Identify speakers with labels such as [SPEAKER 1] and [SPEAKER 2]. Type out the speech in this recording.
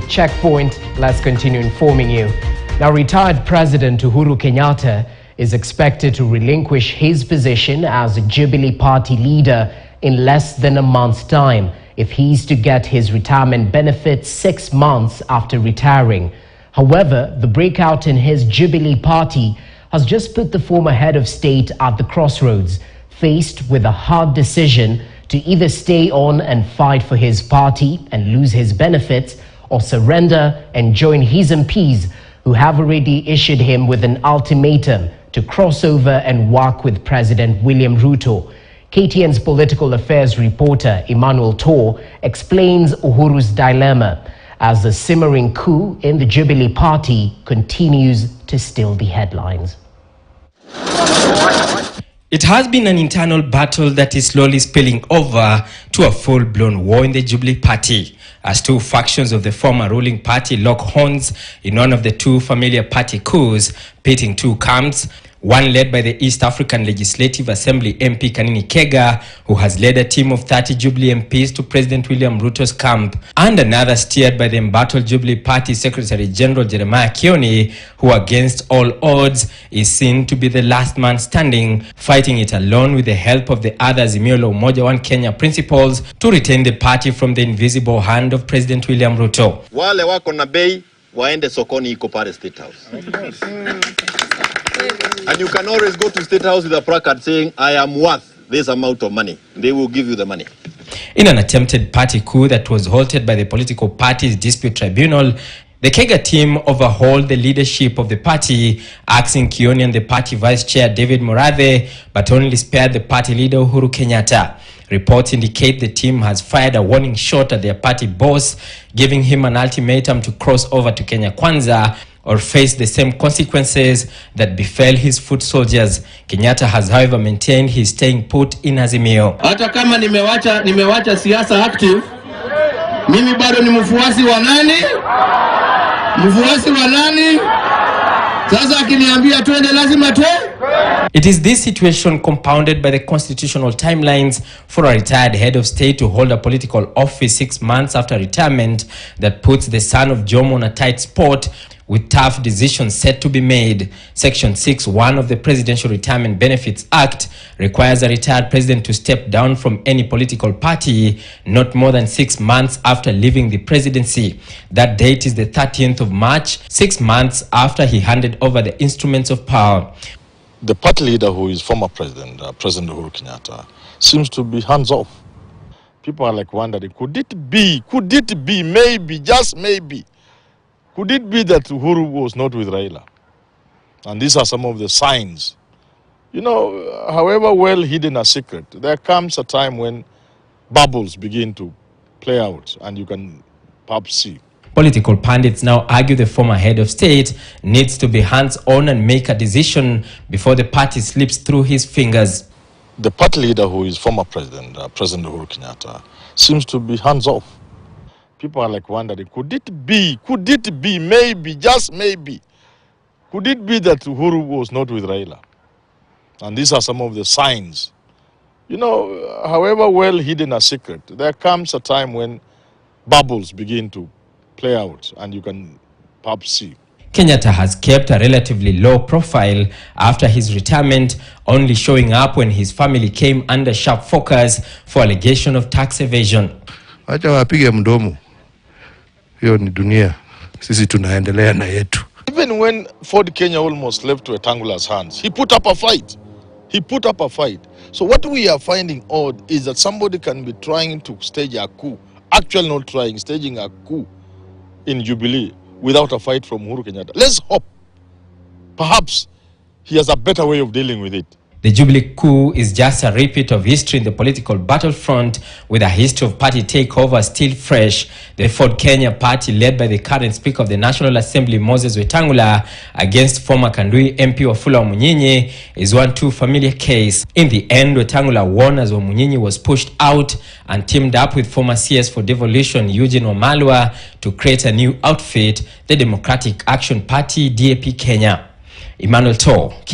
[SPEAKER 1] with Checkpoint. Let's continue informing you. Now, retired President Uhuru Kenyatta is expected to relinquish his position as a Jubilee party leader in less than a month's time if he's to get his retirement benefits 6 months after retiring. However, the breakout in his Jubilee party has just put the former head of state at the crossroads, faced with a hard decision to either stay on and fight for his party and lose his benefits, or surrender and join his MPs who have already issued him with an ultimatum to cross over and work with President William Ruto. KTN's political affairs reporter Emmanuel Tor explains Uhuru's dilemma as the simmering coup in the Jubilee party continues to steal the headlines.
[SPEAKER 2] It has been an internal battle that is slowly spilling over to a full-blown war in the Jubilee party, as two factions of the former ruling party lock horns in one of the two familiar party coups, pitting two camps, one led by the East African Legislative Assembly MP Kanini Kega, who has led a team of 30 Jubilee MPs to President William Ruto's camp, and another steered by the embattled Jubilee Party Secretary General Jeremiah Kioni, who against all odds is seen to be the last man standing, fighting it alone with the help of the other Azimio la Umoja One Kenya principles to retain the party from the invisible hand of President William Ruto.
[SPEAKER 3] Wale wako na bei waende sokoni iko pale State House. And you can always go to State House with a placard saying, I am worth this amount of money. They will give you the money.
[SPEAKER 2] In an attempted party coup that was halted by the political party's dispute tribunal, the Kega team overhauled the leadership of the party, axing Kioni and the party vice chair David Morathe, but only spared the party leader Uhuru Kenyatta. Reports indicate the team has fired a warning shot at their party boss, giving him an ultimatum to cross over to Kenya Kwanza or face the same consequences that befell his foot soldiers. Kenyatta has, however, maintained his staying put in Azimio.
[SPEAKER 4] Hata kama nimewacha siasa active, mimi bado ni mfuasi wa nani? Mfuasi wa nani? Sasa akiniambia twende lazima tu.
[SPEAKER 2] It is this situation, compounded by the constitutional timelines for a retired head of state to hold a political office 6 months after retirement, that puts the son of Jomo on a tight spot, with tough decisions set to be made. Section 6(1) of the Presidential Retirement Benefits Act requires a retired president to step down from any political party not more than 6 months after leaving the presidency. That date is the 13th of March, 6 months after he handed over the instruments of power.
[SPEAKER 5] The party leader, who is former president, President Uhuru Kenyatta, seems to be hands-off. People are like wondering, could it be, maybe, just maybe, could it be that Uhuru was not with Raila? And these are some of the signs. You know, however well hidden a secret, there comes a time when bubbles begin to play out and you can perhaps see.
[SPEAKER 2] Political pundits now argue the former head of state needs to be hands-on and make a decision before the party slips through his fingers.
[SPEAKER 5] The party leader, who is former president, President Uhuru Kenyatta, seems to be hands-off. People are like wondering, could it be, maybe, just maybe, could it be that Uhuru was not with Raila? And these are some of the signs. You know, however well hidden a secret, there comes a time when bubbles begin to play out and you can perhaps see.
[SPEAKER 2] Kenyatta has kept a relatively low profile after his retirement, only showing up when his family came under sharp focus for allegation of tax evasion.
[SPEAKER 6] Acha wapige mdomo. Hiyo ni dunia. Sisi tunaendelea na yetu.
[SPEAKER 5] Even when Ford Kenya almost left to Wetangula's hands, he put up a fight. So what we are finding odd is that somebody can be trying to stage a coup, actually not trying, staging a coup in Jubilee without a fight from Uhuru Kenyatta. Let's hope perhaps he has a better way of dealing with it.
[SPEAKER 2] The Jubilee coup is just a repeat of history in the political battlefront, with a history of party takeover still fresh. The Ford Kenya party, led by the current Speaker of the National Assembly, Moses Wetangula, against former Kandui MP Wafula Wamunyinyi, is one too familiar case. In the end, Wetangula won as Wamunyinyi was pushed out and teamed up with former CS for Devolution Eugene Wamalwa to create a new outfit, the Democratic Action Party, DAP Kenya. Emmanuel Tor.